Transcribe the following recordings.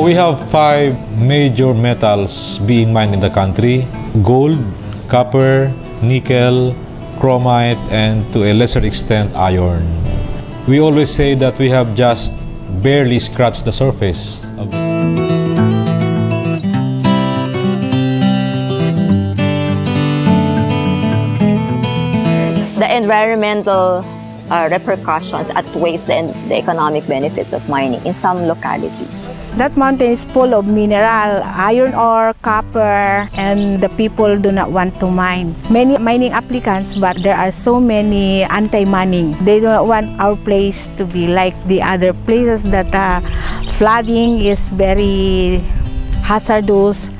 we have 5 major metals being mined in the country: gold, copper, nickel, chromite, and to a lesser extent, iron. We always say that we have just barely scratched the surface of the environmental repercussions outweighs the economic benefits of mining in some localities. That mountain is full of mineral, iron ore, copper, and the people do not want to mine. Many mining applicants, but there are so many anti-mining. They do not want our place to be like the other places that flooding is very hazardous.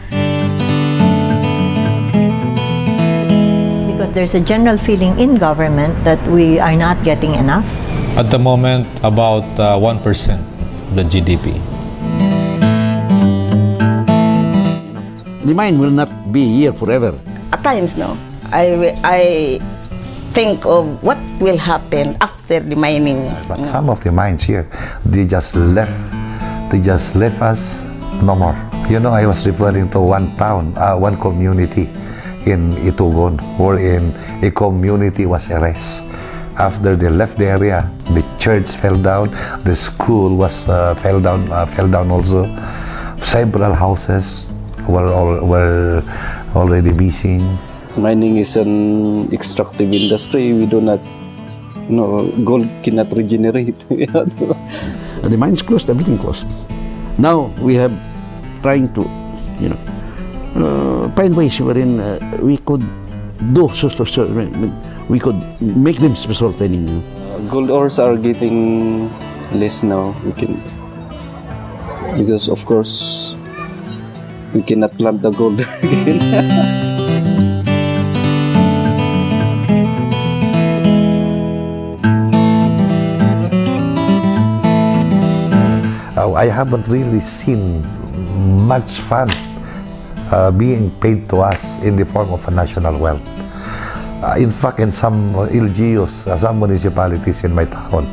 Because there's a general feeling in government that we are not getting enough. At the moment, about 1% of the GDP. The mine will not be here forever. At times, no, I think of what will happen after the mining. But some of the mines here, they just left us, no more. You know, I was referring to one town, one community in Itugon, wherein a community was erased. After they left the area, the church fell down, the school was fell down also. Several houses were already missing. Mining is an extractive industry. We do not, gold cannot regenerate. So the mines closed, everything closed. Now we have trying to, find ways wherein we could do we could make them special training. Gold ores are getting less now. Because of course we cannot plant the gold again. I haven't really seen much fund being paid to us in the form of a national wealth. In fact, in some LGUs, some municipalities in my town,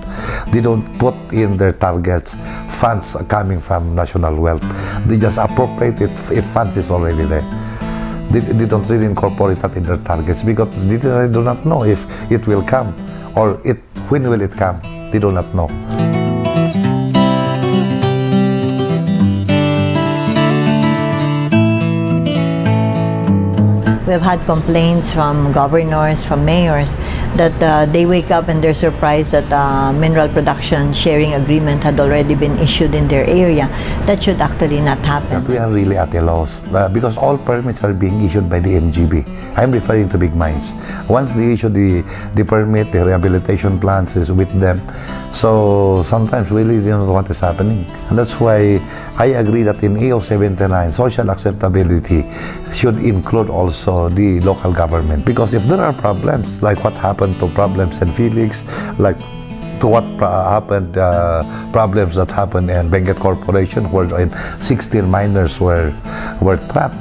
they don't put in their targets funds coming from national wealth. They just appropriate it if funds is already there. They don't really incorporate that in their targets because they do not know if it will come or when will it come. They do not know. We've had complaints from governors, from mayors, that they wake up and they're surprised that mineral production sharing agreement had already been issued in their area. That should actually not happen. But we are really at a loss because all permits are being issued by the MGB. I'm referring to big mines. Once they issue the permit, the rehabilitation plans is with them. So sometimes really they don't know what is happening. And that's why I agree that in AO 79, social acceptability should include also the local government. Because if there are problems, like what happened to problems in Felix, like to what happened, problems that happened in Benguet Corporation, where 16 miners were trapped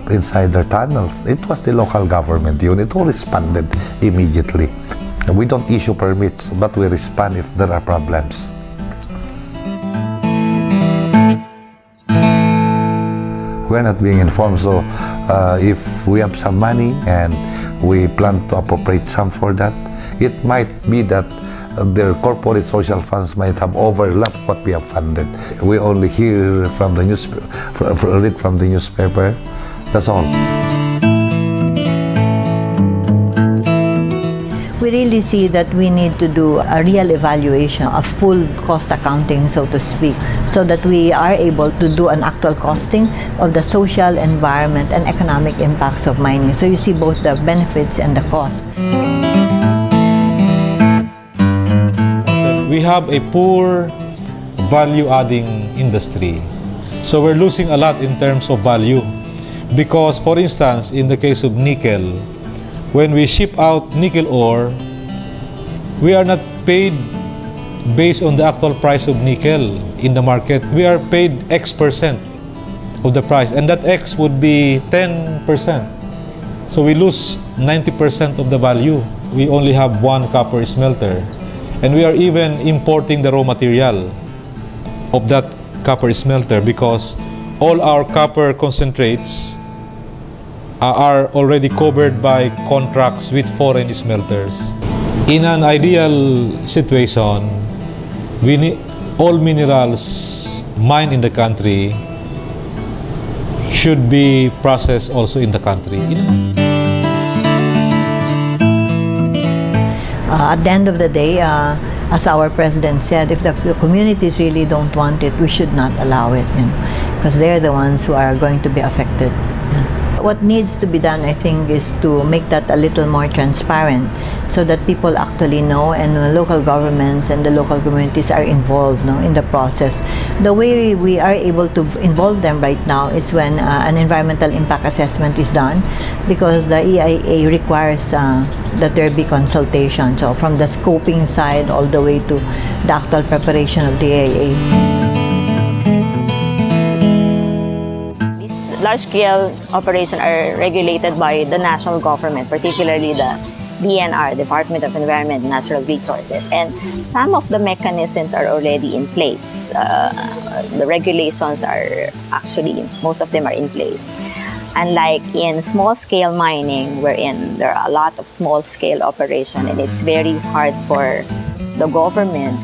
inside their tunnels. It was the local government unit who responded immediately. We don't issue permits, but we respond if there are problems. We're not being informed, so if we have some money and we plan to appropriate some for that, it might be that their corporate social funds might have overlapped what we have funded. We only hear from the read from the newspaper. That's all. We really see that we need to do a real evaluation, a full cost accounting, so to speak, so that we are able to do an actual costing of the social, environment, and economic impacts of mining. So you see both the benefits and the costs. We have a poor value-adding industry. So we're losing a lot in terms of value. Because, for instance, in the case of nickel, when we ship out nickel ore, we are not paid based on the actual price of nickel in the market. We are paid X% of the price, and that X would be 10%. So we lose 90% of the value. We only have one copper smelter, and we are even importing the raw material of that copper smelter because all our copper concentrates are already covered by contracts with foreign smelters. In an ideal situation, we need all minerals mined in the country should be processed also in the country. At the end of the day, as our president said, if the communities really don't want it, we should not allow it, because they're the ones who are going to be affected. What needs to be done, I think, is to make that a little more transparent so that people actually know, and local governments and the local communities are involved in the process. The way we are able to involve them right now is when an environmental impact assessment is done, because the EIA requires that there be consultation. So from the scoping side all the way to the actual preparation of the EIA. Large-scale operations are regulated by the national government, particularly the DNR, Department of Environment and Natural Resources. And some of the mechanisms are already in place. The regulations are actually, most of them are in place. Unlike in small-scale mining, wherein there are a lot of small-scale operations, and it's very hard for the government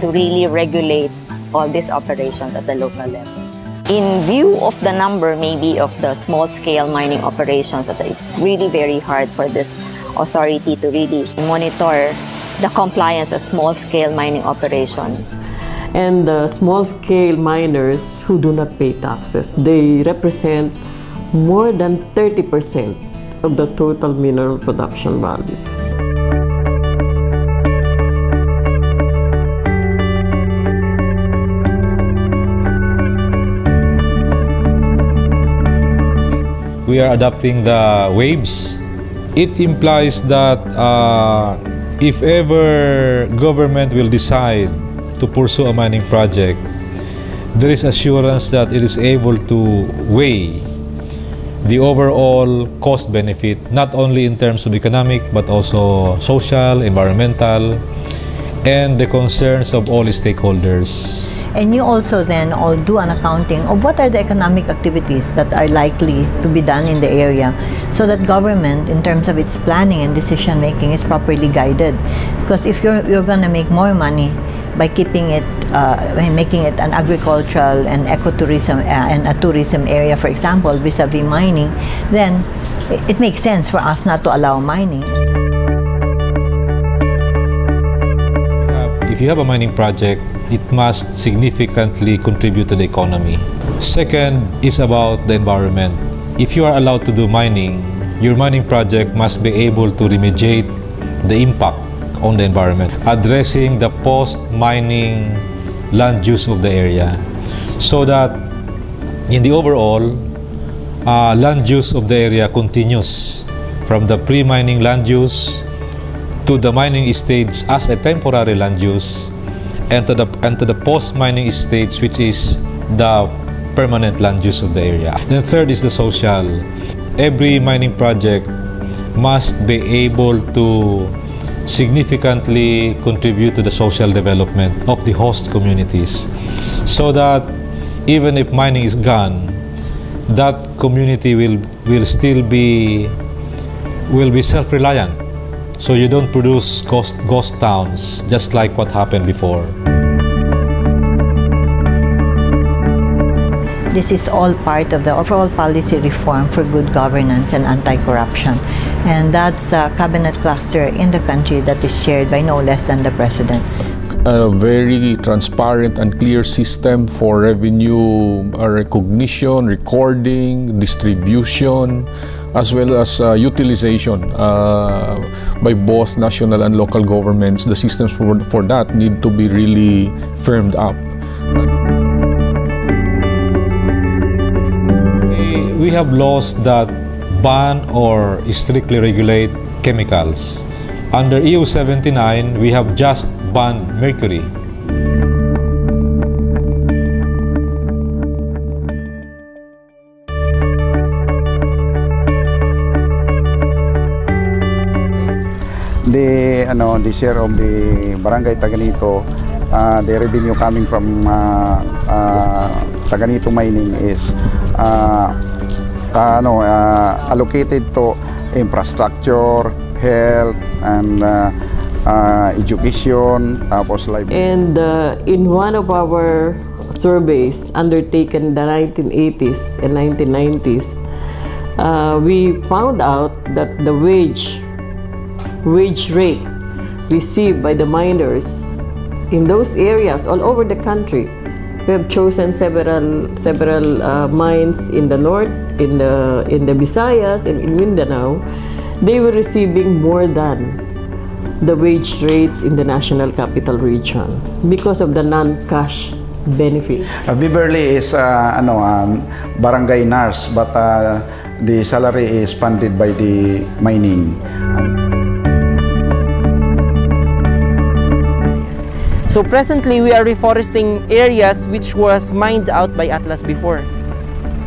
to really regulate all these operations at the local level. In view of the number maybe of the small-scale mining operations, it's really very hard for this authority to really monitor the compliance of small-scale mining operation. And the small-scale miners who do not pay taxes, they represent more than 30% of the total mineral production value. We are adopting the waves. It implies that if ever government will decide to pursue a mining project, there is assurance that it is able to weigh the overall cost benefit, not only in terms of economic but also social, environmental, and the concerns of all stakeholders. And you also then all do an accounting of what are the economic activities that are likely to be done in the area, so that government, in terms of its planning and decision making, is properly guided. Because if you're going to make more money by keeping it, making it an agricultural and ecotourism and a tourism area, for example, vis-a-vis mining, then it makes sense for us not to allow mining. If you have a mining project, it must significantly contribute to the economy. Second is about the environment. If you are allowed to do mining, your mining project must be able to remediate the impact on the environment, addressing the post-mining land use of the area, so that in the overall land use of the area continues from the pre-mining land use to the mining stage as a temporary land use, and to the post-mining stage, which is the permanent land use of the area. And third is the social. Every mining project must be able to significantly contribute to the social development of the host communities, so that even if mining is gone, that community will still be self-reliant. So you don't produce ghost towns, just like what happened before. This is all part of the overall policy reform for good governance and anti-corruption. And that's a cabinet cluster in the country that is chaired by no less than the President. A very transparent and clear system for revenue recognition, recording, distribution, as well as utilization by both national and local governments. The systems for that need to be really firmed up. We have laws that ban or strictly regulate chemicals. Under EU 79, we have just banned mercury. The share of the barangay Taganito the revenue coming from Taganito mining is allocated to infrastructure, health, and education, tapos life. And in one of our surveys undertaken in the 1980s and 1990s, we found out that the wage rate received by the miners in those areas all over the country. We have chosen several mines in the north, in the Visayas, and in Mindanao. They were receiving more than the wage rates in the National Capital Region because of the non-cash benefit. Beverly is barangay nurse, but the salary is funded by the mining. So presently, we are reforesting areas which was mined out by Atlas before.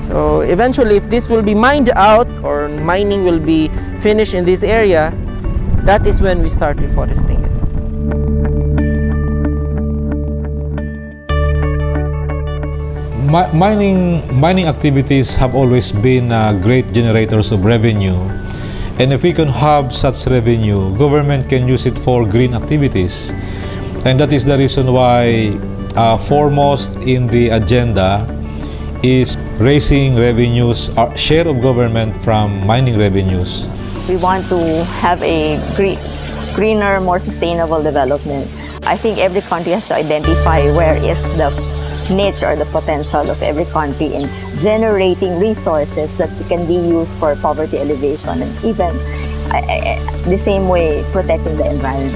So eventually, if this will be mined out or mining will be finished in this area, that is when we start reforesting it. Mining activities have always been great generators of revenue. And if we can have such revenue, government can use it for green activities. And that is the reason why foremost in the agenda is raising revenues, share of government from mining revenues. We want to have a greener, more sustainable development. I think every country has to identify where is the niche or the potential of every country in generating resources that can be used for poverty alleviation and even the same way protecting the environment.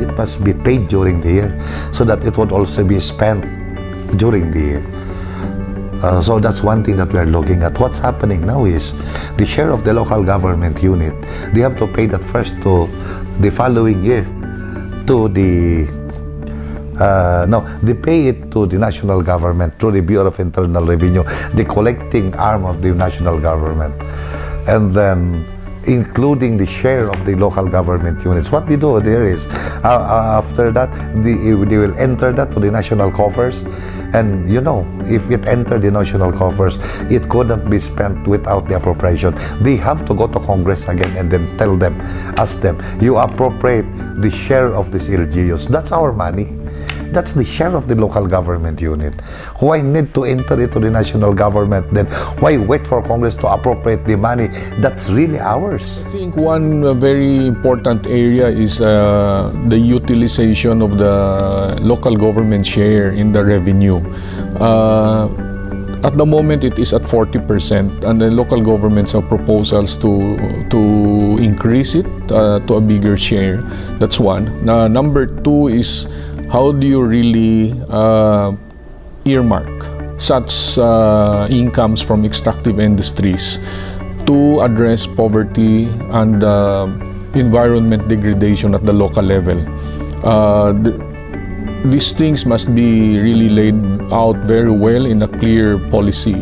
It must be paid during the year so that it would also be spent during the year. So that's one thing that we are looking at. What's happening now is the share of the local government unit, they have to pay that first to the following year to the they pay it to the national government through the Bureau of Internal Revenue, the collecting arm of the national government, and then including the share of the local government units. What they do there is, after that, they will enter that to the national coffers, and you know, if it entered the national coffers, it couldn't be spent without the appropriation. They have to go to Congress again and then tell them, ask them, you appropriate the share of these LGUs. That's our money. That's the share of the local government unit. Why need to enter it to the national government? Then why wait for Congress to appropriate the money that's really ours? I think one very important area is the utilization of the local government share in the revenue. At the moment, it is at 40%, and the local governments have proposals to increase it to a bigger share. That's one. Number two is, how do you really earmark such incomes from extractive industries to address poverty and environment degradation at the local level? These things must be really laid out very well in a clear policy.